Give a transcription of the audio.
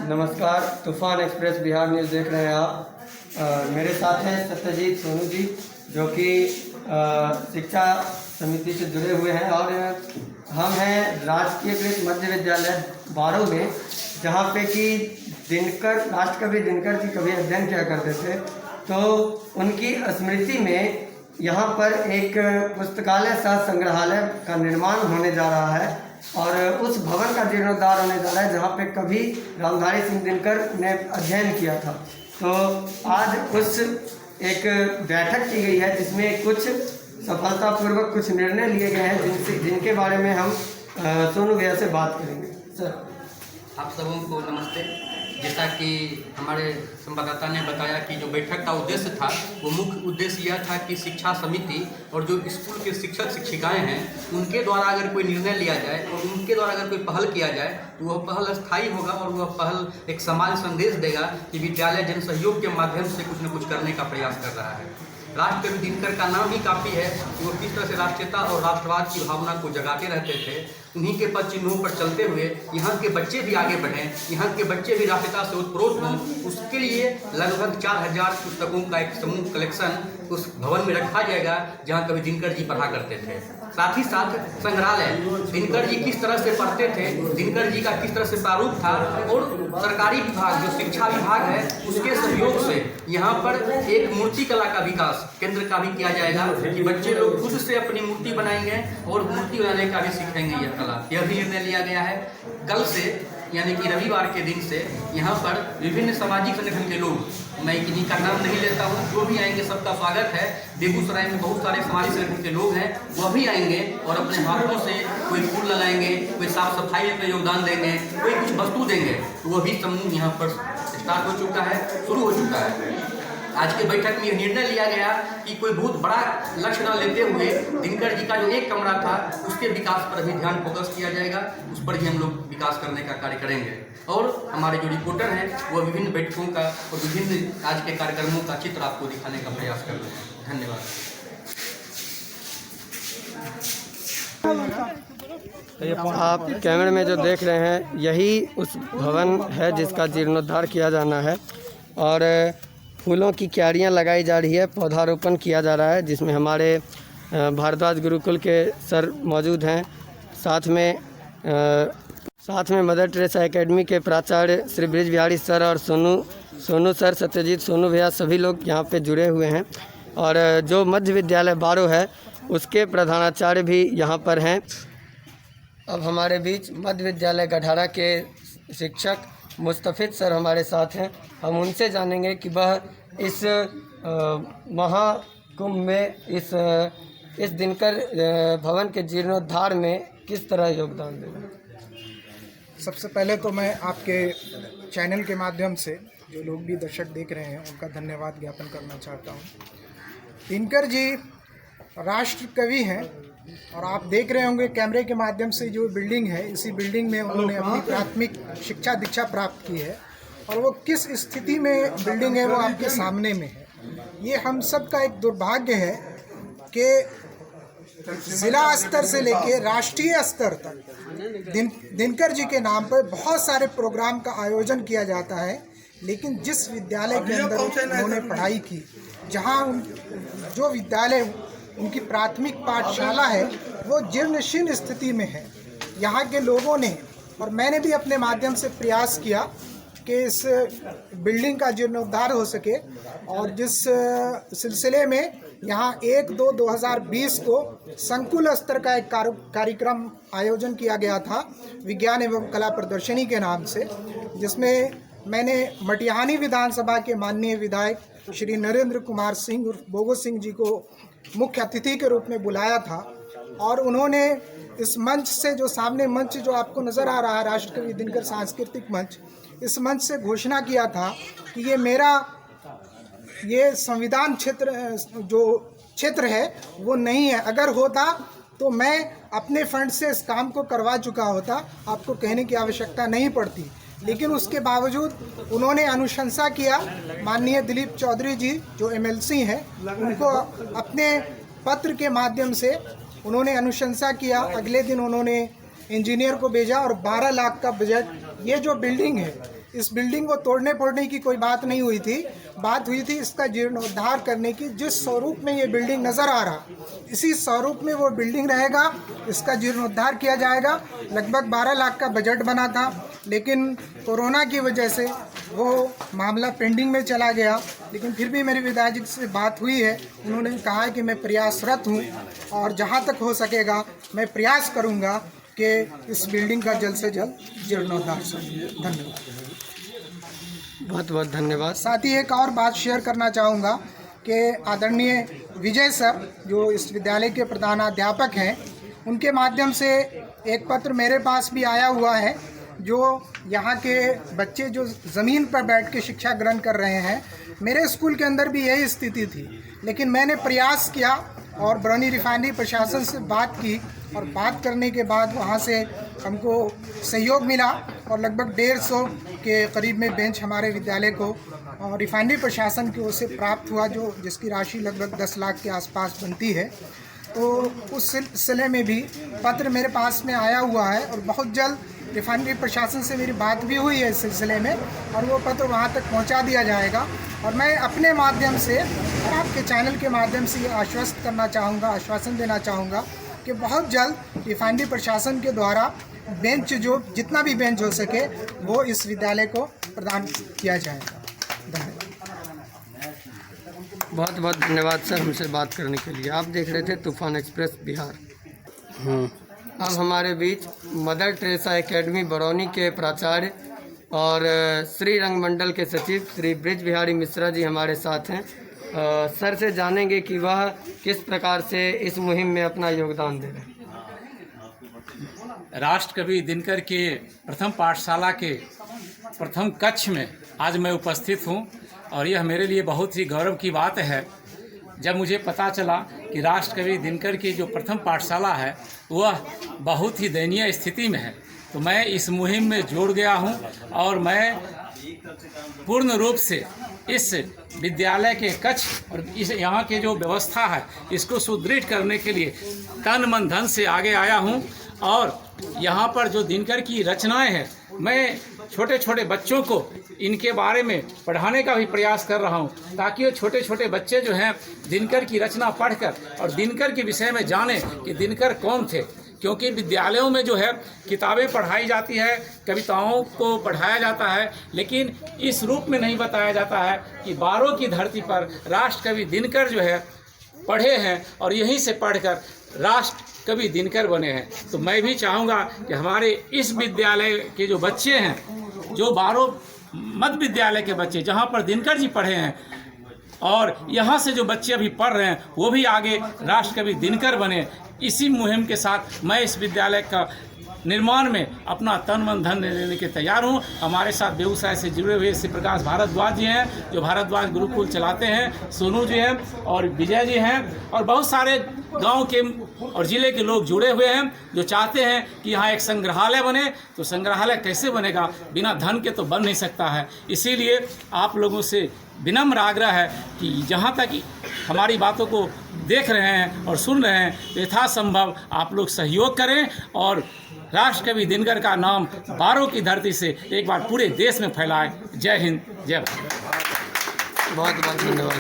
नमस्कार, तूफान express Bihar news देख रहे हैं आप। मेरे साथ हैं सत्यजीत सोनू जी, जो कि शिक्षा समिति से जुड़े हुए हैं, और हम हैं राजकीयकृत मध्य विद्यालय बारो में, जहाँ पे कि दिनकर, राष्ट्रकवि दिनकर जी कभी अध्ययन किया करते थे। तो उनकी स्मृति में यहाँ पर एक पुस्तकालय सह संग्रहालय का निर्माण होने जा रहा है, और उस भवन का जीर्णोद्धार होने जा रहा है जहाँ पे कभी रामधारी सिंह दिनकर ने अध्ययन किया था। तो आज उस एक बैठक की गई है जिसमें कुछ सफलतापूर्वक कुछ निर्णय लिए गए हैं, जिनके बारे में हम सोनू भैया से बात करेंगे। सर, आप सबों को नमस्ते। जैसा कि हमारे संवाददाता ने बताया कि जो बैठक का उद्देश्य था, वो मुख्य उद्देश्य यह था कि शिक्षा समिति और जो स्कूल के शिक्षक शिक्षिकाएं हैं, उनके द्वारा अगर कोई निर्णय लिया जाए और उनके द्वारा अगर कोई पहल किया जाए तो वह पहल स्थायी होगा, और वह पहल एक समाज संदेश देगा कि विद्यालय जन सहयोग के माध्यम से कुछ न कुछ करने का प्रयास कर रहा है। राष्ट्रकवि दिनकर का नाम ही काफ़ी है कि वो किस तरह से राष्ट्रीयता और राष्ट्रवाद की भावना को जगाते रहते थे। उन्हीं के पद चिन्हों पर चलते हुए यहाँ के बच्चे भी आगे बढ़ें, यहाँ के बच्चे भी राष्ट्रीयता से उत्प्रोत हों, उसके लिए लगभग 4000 पुस्तकों का एक समूह कलेक्शन उस भवन में रखा जाएगा जहाँ कवि दिनकर जी पढ़ा करते थे। साथ ही साथ संग्रहालय, दिनकर जी किस तरह से पढ़ते थे, दिनकर जी का किस तरह से प्रारूप था, और सरकारी विभाग जो शिक्षा विभाग है उसके सहयोग से यहाँ पर एक मूर्ति कला का विकास केंद्र का भी किया जाएगा कि बच्चे लोग खुद से अपनी मूर्ति बनाएंगे और मूर्ति बनाने का भी सीखेंगे यह कला। यह भी निर्णय लिया गया है। कल से यानी कि रविवार के दिन से यहाँ पर विभिन्न सामाजिक संगठन के लोग, मैं किन्हीं का नाम नहीं लेता हूँ, जो भी आएंगे सबका स्वागत है। बेगूसराय में बहुत सारे सामाजिक संगठन के लोग हैं, वह भी आएंगे और अपने हाथों से कोई फूल लगाएंगे, कोई साफ सफाई में योगदान देंगे, कोई कुछ वस्तु देंगे। तो वह भी समूह यहाँ पर स्टार्ट हो चुका है, शुरू हो चुका है। आज के बैठक में यह निर्णय लिया गया कि कोई बहुत बड़ा लक्ष्य न लेते हुए दिनकर जी का जो एक कमरा था उसके विकास पर भी ध्यान फोकस किया जाएगा, उस पर भी हम लोग विकास करने का कार्य करेंगे। और हमारे जो रिपोर्टर हैं वो विभिन्न बैठकों का और विभिन्न आज के कार्यक्रमों का चित्र आपको दिखाने का प्रयास कर रहे हैं। धन्यवाद। आप कैमरे में जो देख रहे हैं यही उस भवन है जिसका जीर्णोद्धार किया जाना है, और फूलों की क्यारियां लगाई जा रही है, पौधारोपण किया जा रहा है, जिसमें हमारे भारद्वाज गुरुकुल के सर मौजूद हैं। साथ में मदर टेरेसा एकेडमी के प्राचार्य श्री ब्रिज बिहारी सर और सोनू सर, सत्यजीत सोनू भैया, सभी लोग यहाँ पे जुड़े हुए हैं। और जो मध्य विद्यालय बारो है उसके प्रधानाचार्य भी यहाँ पर हैं। अब हमारे बीच मध्य विद्यालय गठारा के शिक्षक मुस्तफिद सर हमारे साथ हैं। हम उनसे जानेंगे कि वह इस महाकुंभ में इस दिनकर भवन के जीर्णोद्धार में किस तरह योगदान देंगे। सबसे पहले तो मैं आपके चैनल के माध्यम से जो लोग भी दर्शक देख रहे हैं उनका धन्यवाद ज्ञापन करना चाहता हूँ। दिनकर जी राष्ट्र कवि हैं, और आप देख रहे होंगे कैमरे के माध्यम से जो बिल्डिंग है, इसी बिल्डिंग में उन्होंने अपनी प्राथमिक शिक्षा दीक्षा प्राप्त की है, और वो किस स्थिति में बिल्डिंग है वो आपके सामने में है। ये हम सब का एक दुर्भाग्य है कि जिला स्तर से लेकर राष्ट्रीय स्तर तक दिनकर जी के नाम पर बहुत सारे प्रोग्राम का आयोजन किया जाता है, लेकिन जिस विद्यालय के अंदर उन्होंने पढ़ाई की, जहाँ जो विद्यालय उनकी प्राथमिक पाठशाला है वो जीर्णशीर्ण स्थिति में है। यहाँ के लोगों ने और मैंने भी अपने माध्यम से प्रयास किया कि इस बिल्डिंग का जीर्णोद्धार हो सके, और जिस सिलसिले में यहाँ 1/2/2020 को संकुल स्तर का एक कार्यक्रम आयोजन किया गया था, विज्ञान एवं कला प्रदर्शनी के नाम से, जिसमें मैंने मटिहानी विधानसभा के माननीय विधायक श्री नरेंद्र कुमार सिंह उर्फ बोगो सिंह जी को मुख्य अतिथि के रूप में बुलाया था। और उन्होंने इस मंच से, जो सामने मंच जो आपको नज़र आ रहा है, राष्ट्रकवि दिनकर सांस्कृतिक मंच, इस मंच से घोषणा किया था कि ये संविधान क्षेत्र है वो नहीं है। अगर होता तो मैं अपने फंड से इस काम को करवा चुका होता, आपको कहने की आवश्यकता नहीं पड़ती। लेकिन उसके बावजूद उन्होंने अनुशंसा किया। माननीय दिलीप चौधरी जी जो MLC हैं, उनको अपने पत्र के माध्यम से उन्होंने अनुशंसा किया। अगले दिन उन्होंने इंजीनियर को भेजा और 12 लाख का बजट, ये जो बिल्डिंग है इस बिल्डिंग को तोड़ने फोड़ने की कोई बात नहीं हुई थी। बात हुई थी इसका जीर्णोद्धार करने की। जिस स्वरूप में ये बिल्डिंग नज़र आ रहा, इसी स्वरूप में वो बिल्डिंग रहेगा। इसका जीर्णोद्धार किया जाएगा। लगभग 12 लाख का बजट बना था, लेकिन कोरोना की वजह से वो मामला पेंडिंग में चला गया। लेकिन फिर भी मेरे विधायक जी से बात हुई है, उन्होंने कहा है कि मैं प्रयासरत हूँ और जहाँ तक हो सकेगा मैं प्रयास करूँगा कि इस बिल्डिंग का जल्द से जल्द जीर्णोद्धार हो। धन्यवाद। बहुत बहुत धन्यवाद। साथ ही एक और बात शेयर करना चाहूँगा कि आदरणीय विजय सर जो इस विद्यालय के प्रधानाध्यापक हैं, उनके माध्यम से एक पत्र मेरे पास भी आया हुआ है। जो यहाँ के बच्चे जो ज़मीन पर बैठ के शिक्षा ग्रहण कर रहे हैं, मेरे स्कूल के अंदर भी यही स्थिति थी, लेकिन मैंने प्रयास किया और बरौनी रिफाइनरी प्रशासन से बात की और बात करने के बाद वहाँ से हमको सहयोग मिला और लगभग 150 के करीब में बेंच हमारे विद्यालय को रिफाइनरी प्रशासन की ओर से प्राप्त हुआ, जो जिसकी राशि लगभग 10 लाख के आसपास बनती है। तो उस सिलसिले में भी पत्र मेरे पास में आया हुआ है और बहुत जल्द रिफाइनरी प्रशासन से मेरी बात भी हुई है इस सिलसिले में और वो पत्र वहाँ तक पहुँचा दिया जाएगा। और मैं अपने माध्यम से और आपके चैनल के माध्यम से ये आश्वस्त करना चाहूँगा, आश्वासन देना चाहूँगा कि बहुत जल्द रिफाइनरी प्रशासन के द्वारा बेंच जो जितना भी बेंच हो सके वो इस विद्यालय को प्रदान किया जाएगा। धन्यवाद। बहुत बहुत धन्यवाद सर हमसे बात करने के लिए। आप देख रहे थे तूफान एक्सप्रेस बिहार। अब हमारे बीच मदर टेरेसा एकेडमी बरौनी के प्राचार्य और श्री रंग मंडल के सचिव श्री ब्रिज बिहारी मिश्रा जी हमारे साथ हैं। सर से जानेंगे कि वह किस प्रकार से इस मुहिम में अपना योगदान दे रहे हैं। राष्ट्रकवि दिनकर के प्रथम पाठशाला के प्रथम कक्ष में आज मैं उपस्थित हूं और यह मेरे लिए बहुत ही गौरव की बात है। जब मुझे पता चला कि राष्ट्रकवि दिनकर की जो प्रथम पाठशाला है वह बहुत ही दयनीय स्थिति में है, तो मैं इस मुहिम में जुड़ गया हूं और मैं पूर्ण रूप से इस विद्यालय के कक्ष और इस यहाँ के जो व्यवस्था है इसको सुदृढ़ करने के लिए तन मन धन से आगे आया हूँ। और यहाँ पर जो दिनकर की रचनाएं हैं, मैं छोटे छोटे बच्चों को इनके बारे में पढ़ाने का भी प्रयास कर रहा हूँ, ताकि वो छोटे छोटे बच्चे जो हैं दिनकर की रचना पढ़कर और दिनकर के विषय में जाने कि दिनकर कौन थे। क्योंकि विद्यालयों में जो है किताबें पढ़ाई जाती है, कविताओं को पढ़ाया जाता है, लेकिन इस रूप में नहीं बताया जाता है कि बारों की धरती पर राष्ट्रकवि दिनकर जो है पढ़े हैं और यहीं से पढ़कर राष्ट्रकवि दिनकर बने हैं। तो मैं भी चाहूँगा कि हमारे इस विद्यालय के जो बच्चे हैं, जो बारों मध्य विद्यालय के बच्चे जहाँ पर दिनकर जी पढ़े हैं और यहाँ से जो बच्चे अभी पढ़ रहे हैं वो भी आगे राष्ट्रकवि दिनकर बने। इसी मुहिम के साथ मैं इस विद्यालय का निर्माण में अपना तन मन धन देने के तैयार हूँ। हमारे साथ बेगूसराय से जुड़े हुए श्री प्रकाश भारद्वाज जी हैं जो भारद्वाज गुरुकुल चलाते हैं, सोनू जी हैं और विजय जी हैं और बहुत सारे गांव के और ज़िले के लोग जुड़े हुए हैं जो चाहते हैं कि यहाँ एक संग्रहालय बने। तो संग्रहालय कैसे बनेगा, बिना धन के तो बन नहीं सकता है। इसीलिए आप लोगों से विनम्र आग्रह है कि जहाँ तक हमारी बातों को देख रहे हैं और सुन रहे हैं तो यथासंभव आप लोग सहयोग करें और राष्ट्रकवि दिनकर का नाम बारों की धरती से एक बार पूरे देश में फैलाएं। जय हिंद, जय भारत। बहुत बहुत धन्यवाद।